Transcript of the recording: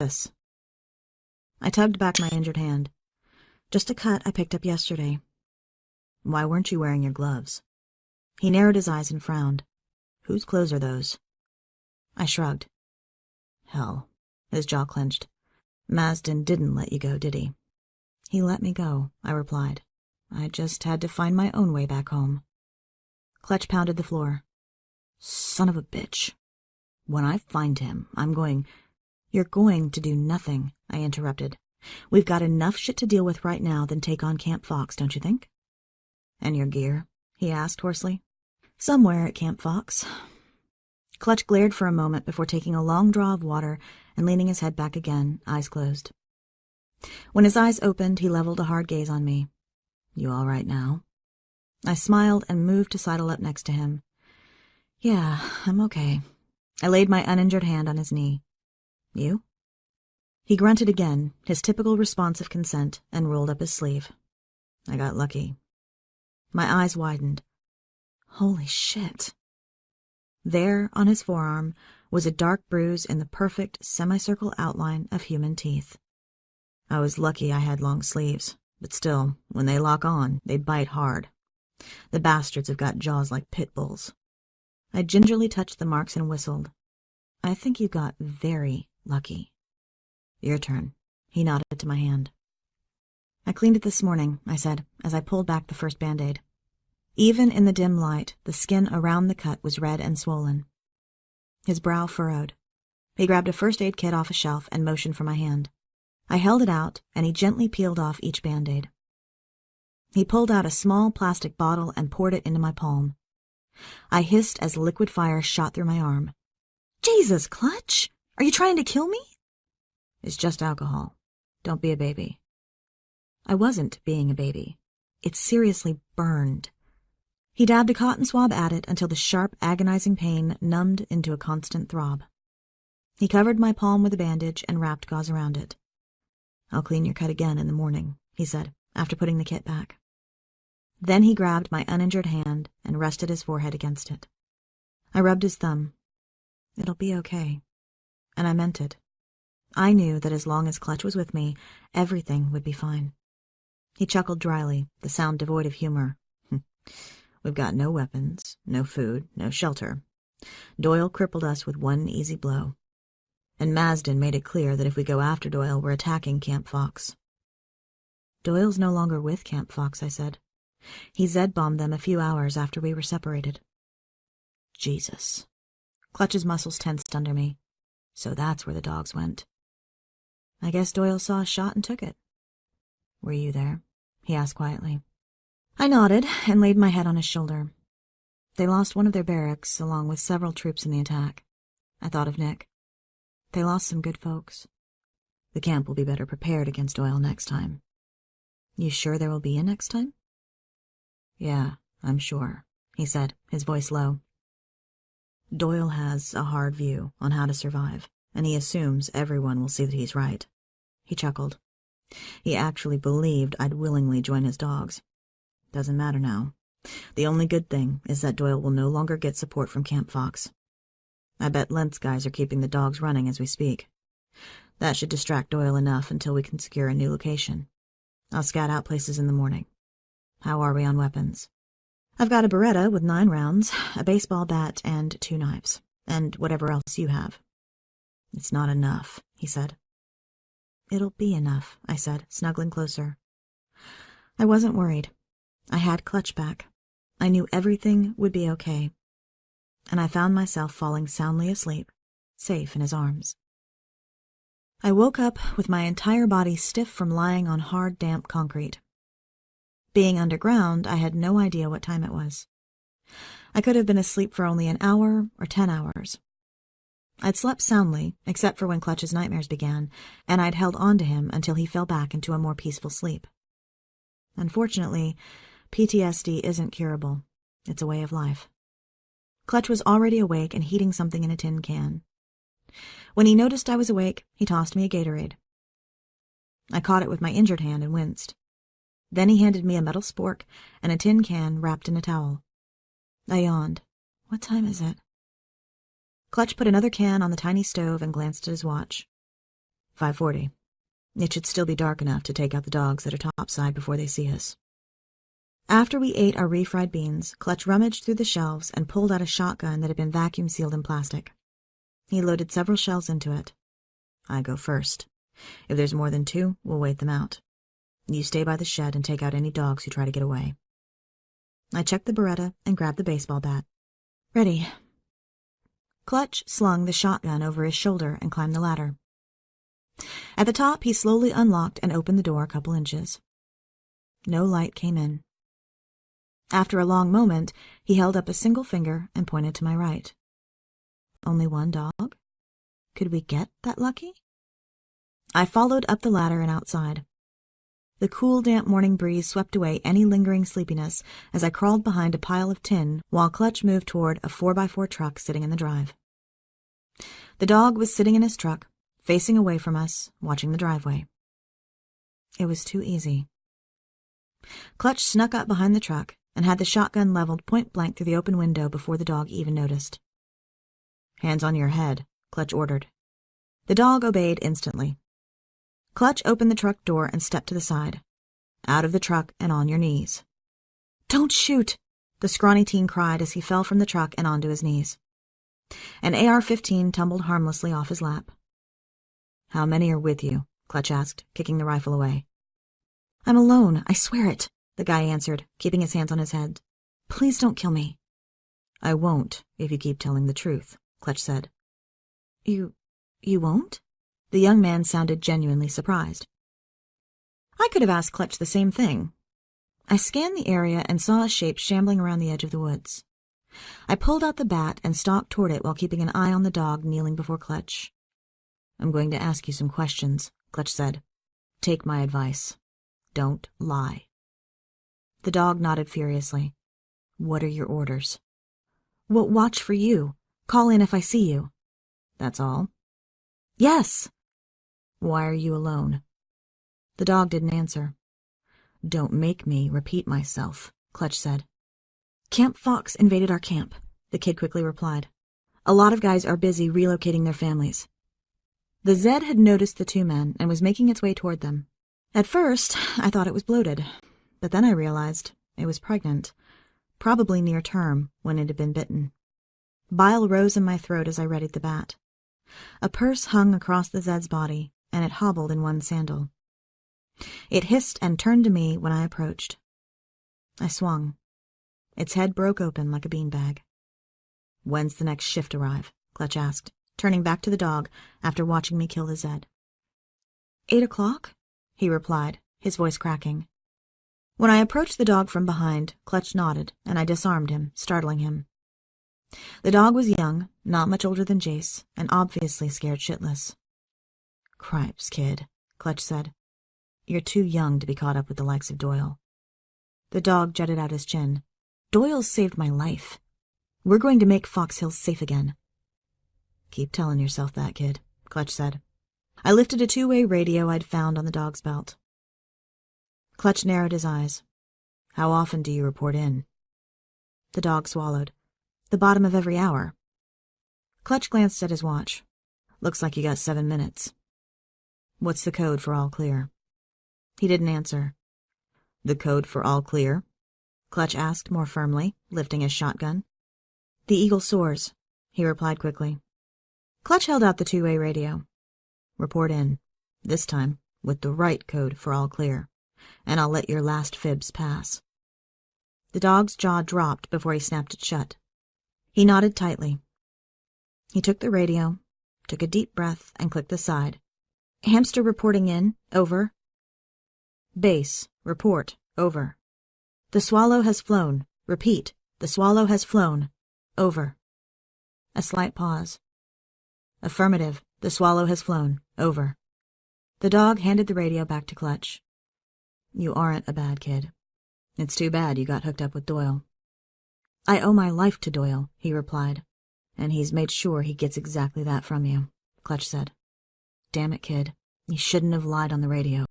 this?" I tugged back my injured hand. "Just a cut I picked up yesterday." "Why weren't you wearing your gloves?" He narrowed his eyes and frowned. "Whose clothes are those?" I shrugged. "Hell." His jaw clenched. "Masden didn't let you go, did he?" "He let me go," I replied. "I just had to find my own way back home." Clutch pounded the floor. "Son of a bitch. When I find him, I'm going—" "You're going to do nothing," I interrupted. "We've got enough shit to deal with right now than take on Camp Fox, don't you think?" "And your gear?" he asked hoarsely. "Somewhere at Camp Fox." Clutch glared for a moment before taking a long draw of water and leaning his head back again, eyes closed. When his eyes opened, he leveled a hard gaze on me. "You all right now?" I smiled and moved to sidle up next to him. "Yeah, I'm okay." I laid my uninjured hand on his knee. "You?" He grunted again, his typical response of consent, and rolled up his sleeve. "I got lucky." My eyes widened. Holy shit. There, on his forearm, was a dark bruise in the perfect semicircle outline of human teeth. I was lucky I had long sleeves, but still, when they lock on, they bite hard. The bastards have got jaws like pit bulls. I gingerly touched the marks and whistled. "I think you got very lucky." "Your turn." He nodded to my hand. "I cleaned it this morning," I said, as I pulled back the first Band-Aid. Even in the dim light, the skin around the cut was red and swollen. His brow furrowed. He grabbed a first aid kit off a shelf and motioned for my hand. I held it out, and he gently peeled off each Band-Aid. He pulled out a small plastic bottle and poured it into my palm. I hissed as liquid fire shot through my arm. "Jesus, Clutch! Are you trying to kill me?" "It's just alcohol. Don't be a baby." I wasn't being a baby. It seriously burned. He dabbed a cotton swab at it until the sharp, agonizing pain numbed into a constant throb. He covered my palm with a bandage and wrapped gauze around it. "I'll clean your cut again in the morning," he said, after putting the kit back. Then he grabbed my uninjured hand and rested his forehead against it. I rubbed his thumb. "It'll be okay." And I meant it. I knew that as long as Clutch was with me, everything would be fine. He chuckled dryly, the sound devoid of humor. "We've got no weapons, no food, no shelter. Doyle crippled us with one easy blow. And Masden made it clear that if we go after Doyle, we're attacking Camp Fox." "Doyle's no longer with Camp Fox," I said. "He Z-bombed them a few hours after we were separated." Jesus. Clutch's muscles tensed under me. So that's where the dogs went. "I guess Doyle saw a shot and took it." "Were you there?" he asked quietly. I nodded and laid my head on his shoulder. "They lost one of their barracks, along with several troops in the attack." I thought of Nick. "They lost some good folks. The camp will be better prepared against Doyle next time." "You sure there will be a next time?" "Yeah, I'm sure," he said, his voice low. "Doyle has a hard view on how to survive, and he assumes everyone will see that he's right." He chuckled. "He actually believed I'd willingly join his dogs. Doesn't matter now. The only good thing is that Doyle will no longer get support from Camp Fox. I bet Lent's guys are keeping the dogs running as we speak. That should distract Doyle enough until we can secure a new location. I'll scout out places in the morning. How are we on weapons?" "I've got a Beretta with 9 rounds, a baseball bat, and 2 knives, and whatever else you have." "It's not enough," he said. "It'll be enough," I said, snuggling closer. I wasn't worried. I had Clutch back. I knew everything would be okay. And I found myself falling soundly asleep, safe in his arms. I woke up with my entire body stiff from lying on hard, damp concrete. Being underground, I had no idea what time it was. I could have been asleep for only an hour or 10 hours. I'd slept soundly, except for when Clutch's nightmares began, and I'd held on to him until he fell back into a more peaceful sleep. Unfortunately, PTSD isn't curable. It's a way of life. Clutch was already awake and heating something in a tin can. When he noticed I was awake, he tossed me a Gatorade. I caught it with my injured hand and winced. Then he handed me a metal spork and a tin can wrapped in a towel. I yawned. What time is it? Clutch put another can on the tiny stove and glanced at his watch. 5:40. It should still be dark enough to take out the dogs that are topside before they see us. After we ate our refried beans, Clutch rummaged through the shelves and pulled out a shotgun that had been vacuum-sealed in plastic. He loaded several shells into it. I go first. If there's more than 2, we'll wait them out. You stay by the shed and take out any dogs who try to get away. I checked the Beretta and grabbed the baseball bat. Ready. Clutch slung the shotgun over his shoulder and climbed the ladder. At the top, he slowly unlocked and opened the door a couple inches. No light came in. After a long moment, he held up a single finger and pointed to my right. Only one dog? Could we get that lucky? I followed up the ladder and outside. The cool, damp morning breeze swept away any lingering sleepiness as I crawled behind a pile of tin while Clutch moved toward a 4x4 truck sitting in the drive. The dog was sitting in his truck, facing away from us, watching the driveway. It was too easy. Clutch snuck up behind the truck and had the shotgun leveled point-blank through the open window before the dog even noticed. Hands on your head, Clutch ordered. The dog obeyed instantly. Clutch opened the truck door and stepped to the side. Out of the truck and on your knees. Don't shoot, the scrawny teen cried as he fell from the truck and onto his knees. An AR-15 tumbled harmlessly off his lap. How many are with you? Clutch asked, kicking the rifle away. I'm alone, I swear it, the guy answered, keeping his hands on his head. Please don't kill me. I won't, if you keep telling the truth, Clutch said. You won't? The young man sounded genuinely surprised. I could have asked Clutch the same thing. I scanned the area and saw a shape shambling around the edge of the woods. I pulled out the bat and stalked toward it while keeping an eye on the dog kneeling before Clutch. I'm going to ask you some questions, Clutch said. Take my advice. Don't lie. The dog nodded furiously. What are your orders? We'll watch for you. Call in if I see you. That's all? Yes. Why are you alone? The dog didn't answer. Don't make me repeat myself, Clutch said. Camp Fox invaded our camp, the kid quickly replied. A lot of guys are busy relocating their families. The Zed had noticed the 2 men and was making its way toward them. At first, I thought it was bloated, but then I realized it was pregnant, probably near term when it had been bitten. Bile rose in my throat as I readied the bat. A purse hung across the Zed's body, and it hobbled in one sandal. It hissed and turned to me when I approached. I swung. Its head broke open like a beanbag. When's the next shift arrive? Clutch asked, turning back to the dog after watching me kill the Zed. 8 o'clock, he replied, his voice cracking. When I approached the dog from behind, Clutch nodded, and I disarmed him, startling him. The dog was young, not much older than Jace, and obviously scared shitless. Cripes, kid, Clutch said. You're too young to be caught up with the likes of Doyle. The dog jutted out his chin. Doyle saved my life. We're going to make Fox Hills safe again. Keep telling yourself that, kid, Clutch said. I lifted a 2-way radio I'd found on the dog's belt. Clutch narrowed his eyes. How often do you report in? The dog swallowed. The bottom of every hour. Clutch glanced at his watch. Looks like you got 7 minutes. What's the code for all clear? He didn't answer. The code for all clear? Clutch asked more firmly, lifting his shotgun. The eagle soars, he replied quickly. Clutch held out the 2-way radio. Report in, this time with the right code for all clear, and I'll let your last fibs pass. The dog's jaw dropped before he snapped it shut. He nodded tightly. He took the radio, took a deep breath, and clicked the side. Hamster reporting in, over. Base, report, over. The swallow has flown. Repeat, the swallow has flown. Over. A slight pause. Affirmative, the swallow has flown. Over. The dog handed the radio back to Clutch. You aren't a bad kid. It's too bad you got hooked up with Doyle. I owe my life to Doyle, he replied, and he's made sure he gets exactly that from you, Clutch said. Damn it, kid. You shouldn't have lied on the radio.